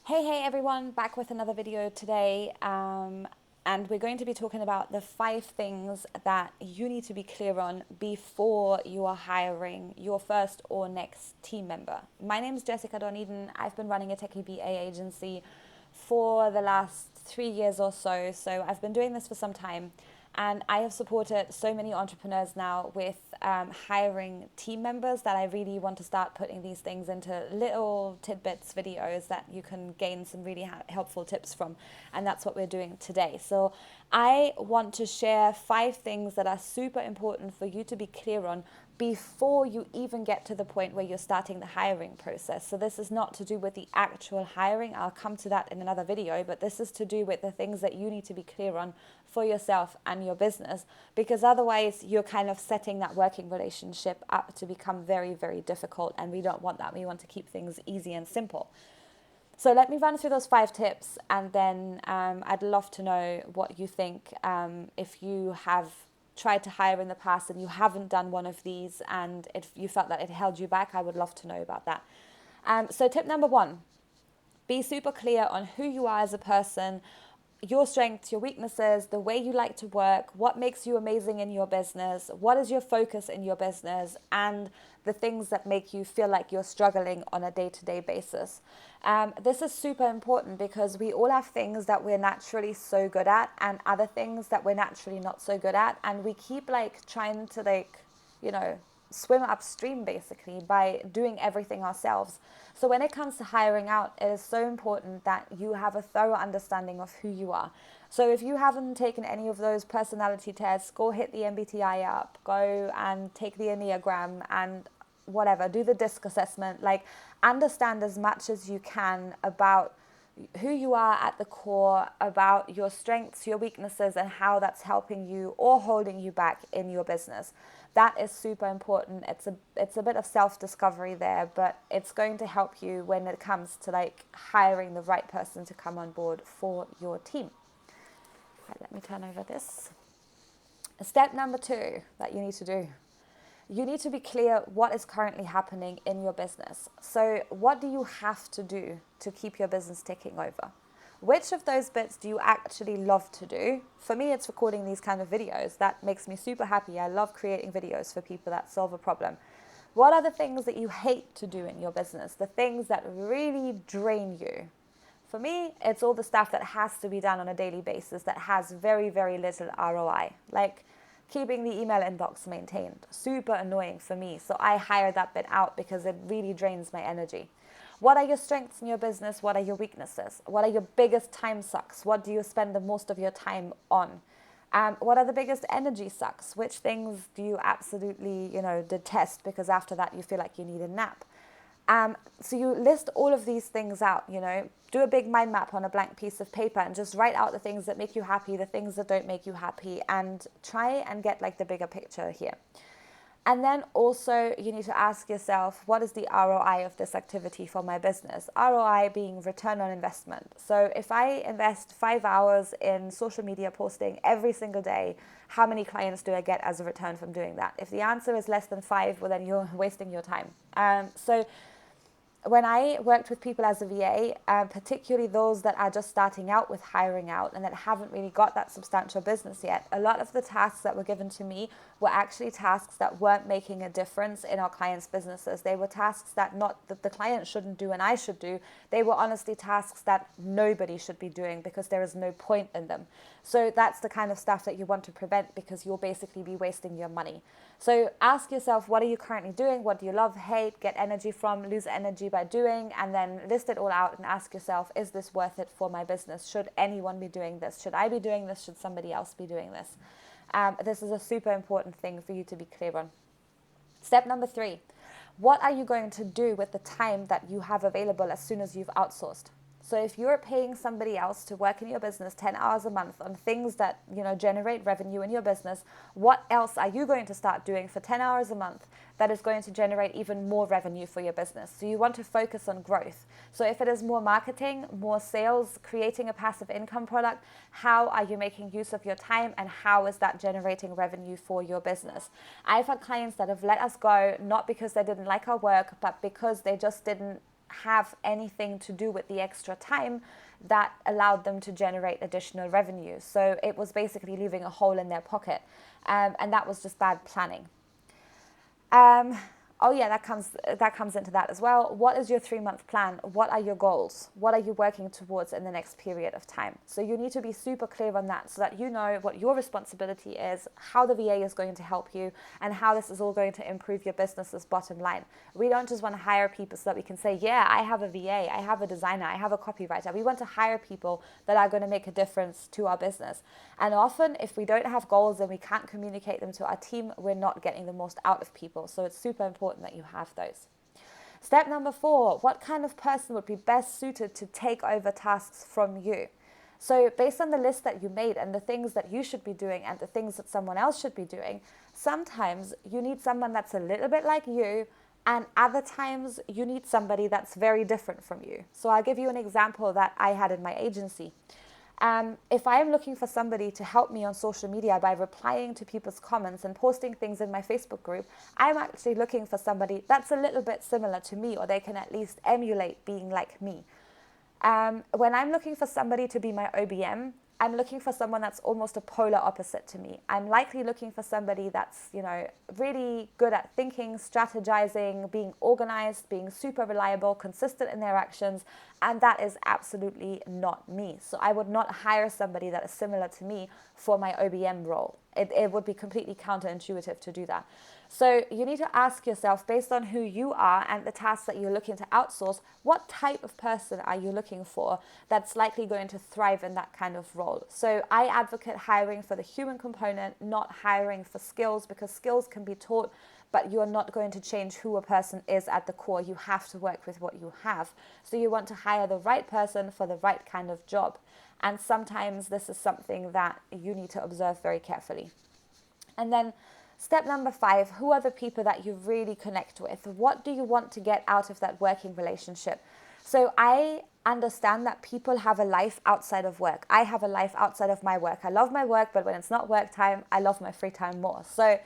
Hey everyone, back with another video today. And we're going to be talking about the 5 things that you need to be clear on before you are hiring your first or next team member. My name is Jessica Dornieden. I've been running a techy VA agency for the last 3 years or so. So I've been doing this for some time. And I have supported so many entrepreneurs now with hiring team members that I really want to start putting these things into little tidbits videos that you can gain some really helpful tips from. And that's what we're doing today. So I want to share 5 things that are super important for you to be clear on before you even get to the point where you're starting the hiring process. So this is not to do with the actual hiring. I'll come to that in another video, but this is to do with the things that you need to be clear on for yourself and your business, because otherwise you're kind of setting that working relationship up to become very, very difficult, and we don't want that. We want to keep things easy and simple. So let me run through those 5 tips, and then I'd love to know what you think. If you have tried to hire in the past and you haven't done one of these and you felt that it held you back, I would love to know about that. So tip number 1, be super clear on who you are as a person, your strengths, your weaknesses, the way you like to work, what makes you amazing in your business, what is your focus in your business, and the things that make you feel like you're struggling on a day-to-day basis. This is super important because we all have things that we're naturally so good at and other things that we're naturally not so good at. And we keep trying to swim upstream basically by doing everything ourselves. So when it comes to hiring out, it is so important that you have a thorough understanding of who you are. So if you haven't taken any of those personality tests, go hit the MBTI up, go and take the Enneagram and whatever, do the DISC assessment, understand as much as you can about who you are at the core, about your strengths, your weaknesses, and how that's helping you or holding you back in your business. That is super important. It's a bit of self-discovery there, but it's going to help you when it comes to hiring the right person to come on board for your team. Right, let me turn over this. Step number 2 that you need to do. You need to be clear what is currently happening in your business. So what do you have to do to keep your business ticking over? Which of those bits do you actually love to do? For me, it's recording these kind of videos. That makes me super happy. I love creating videos for people that solve a problem. What are the things that you hate to do in your business? The things that really drain you? For me, it's all the stuff that has to be done on a daily basis that has very, very little ROI. Like keeping the email inbox maintained. Super annoying for me. So I hire that bit out because it really drains my energy. What are your strengths in your business? What are your weaknesses? What are your biggest time sucks? What do you spend the most of your time on? What are the biggest energy sucks? Which things do you absolutely, detest because after that you feel like you need a nap? So you list all of these things out, do a big mind map on a blank piece of paper and just write out the things that make you happy, the things that don't make you happy, and try and get the bigger picture here. And then also you need to ask yourself, what is the ROI of this activity for my business? ROI being return on investment. So if I invest 5 hours in social media posting every single day, how many clients do I get as a return from doing that? If the answer is less than 5, well then you're wasting your time. So when I worked with people as a VA, particularly those that are just starting out with hiring out and that haven't really got that substantial business yet, a lot of the tasks that were given to me were actually tasks that weren't making a difference in our clients' businesses. They were tasks that not that the client shouldn't do and I should do. They were honestly tasks that nobody should be doing because there is no point in them. So that's the kind of stuff that you want to prevent because you'll basically be wasting your money. So ask yourself, what are you currently doing? What do you love, hate, get energy from, lose energy by doing? And then list it all out and ask yourself, is this worth it for my business? Should anyone be doing this? Should I be doing this? Should somebody else be doing this? This is a super important thing for you to be clear on. Step number 3, what are you going to do with the time that you have available as soon as you've outsourced? So if you're paying somebody else to work in your business 10 hours a month on things that, generate revenue in your business, what else are you going to start doing for 10 hours a month that is going to generate even more revenue for your business? So you want to focus on growth. So if it is more marketing, more sales, creating a passive income product, how are you making use of your time and how is that generating revenue for your business? I've had clients that have let us go, not because they didn't like our work, but because they just didn't have anything to do with the extra time that allowed them to generate additional revenue. So it was basically leaving a hole in their pocket. And that was just bad planning. Oh yeah, that comes into that as well. What is your 3-month plan? What are your goals? What are you working towards in the next period of time? So you need to be super clear on that so that you know what your responsibility is, how the VA is going to help you, and how this is all going to improve your business's bottom line. We don't just want to hire people so that we can say, yeah, I have a VA, I have a designer, I have a copywriter. We want to hire people that are going to make a difference to our business. And often, if we don't have goals and we can't communicate them to our team, we're not getting the most out of people. So it's super important that you have those. Step number 4, what kind of person would be best suited to take over tasks from you? So based on the list that you made and the things that you should be doing and the things that someone else should be doing, sometimes you need someone that's a little bit like you, and other times you need somebody that's very different from you. So I'll give you an example that I had in my agency. If I am looking for somebody to help me on social media by replying to people's comments and posting things in my Facebook group, I'm actually looking for somebody that's a little bit similar to me, or they can at least emulate being like me. When I'm looking for somebody to be my OBM, I'm looking for someone that's almost a polar opposite to me. I'm likely looking for somebody that's, really good at thinking, strategizing, being organized, being super reliable, consistent in their actions, and that is absolutely not me. So I would not hire somebody that is similar to me for my OBM role. It would be completely counterintuitive to do that. So you need to ask yourself, based on who you are and the tasks that you're looking to outsource, what type of person are you looking for that's likely going to thrive in that kind of role? So I advocate hiring for the human component, not hiring for skills, because skills can be taught, but you are not going to change who a person is at the core. You have to work with what you have. So you want to hire the right person for the right kind of job. And sometimes this is something that you need to observe very carefully. And then step number 5, who are the people that you really connect with? What do you want to get out of that working relationship? So I understand that people have a life outside of work. I have a life outside of my work. I love my work, but when it's not work time, I love my free time more. So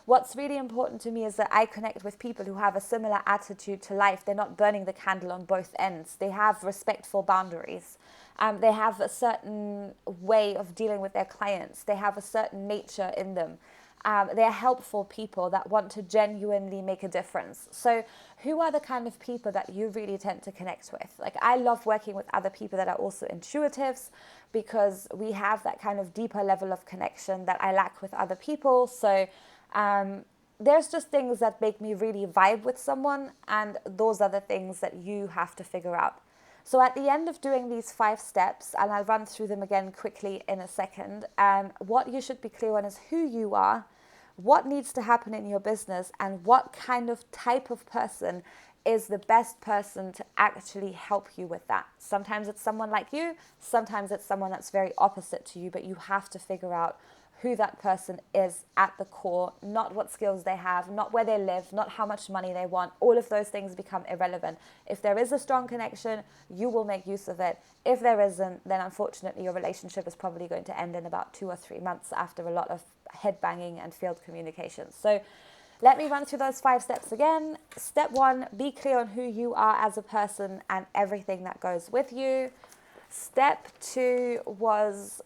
what's really important to me is that I connect with people who have a similar attitude to life. They're not burning the candle on both ends. They have respectful boundaries. They have a certain way of dealing with their clients. They have a certain nature in them. They're helpful people that want to genuinely make a difference. So who are the kind of people that you really tend to connect with? Like, I love working with other people that are also intuitives, because we have that kind of deeper level of connection that I lack with other people. So there's just things that make me really vibe with someone, and those are the things that you have to figure out. So at the end of doing these 5 steps, and I'll run through them again quickly in a second, what you should be clear on is who you are, what needs to happen in your business, and what kind of type of person is the best person to actually help you with that. Sometimes it's someone like you, sometimes it's someone that's very opposite to you, but you have to figure out who that person is at the core, not what skills they have, not where they live, not how much money they want. All of those things become irrelevant. If there is a strong connection, you will make use of it. If there isn't, then unfortunately your relationship is probably going to end in about 2 or 3 months after a lot of headbanging and failed communication. So let me run through those 5 steps again. Step 1, be clear on who you are as a person and everything that goes with you. Step 2 was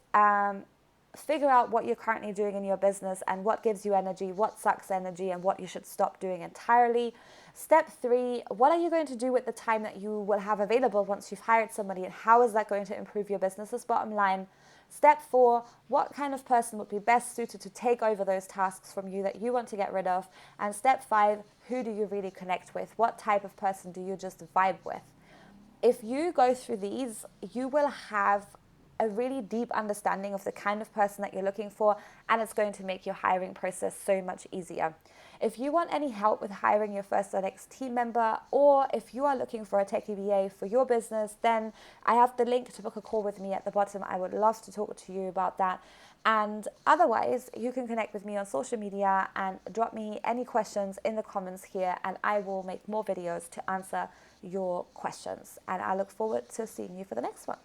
figure out what you're currently doing in your business and what gives you energy, what sucks energy, and what you should stop doing entirely. Step 3, what are you going to do with the time that you will have available once you've hired somebody, and how is that going to improve your business's bottom line? Step 4, what kind of person would be best suited to take over those tasks from you that you want to get rid of? And step 5, who do you really connect with? What type of person do you just vibe with? If you go through these, you will have a really deep understanding of the kind of person that you're looking for, and it's going to make your hiring process so much easier. If you want any help with hiring your first or next team member, or if you are looking for a techie VA for your business, then I have the link to book a call with me at the bottom. I would love to talk to you about that. And otherwise, you can connect with me on social media and drop me any questions in the comments here, and I will make more videos to answer your questions. And I look forward to seeing you for the next one.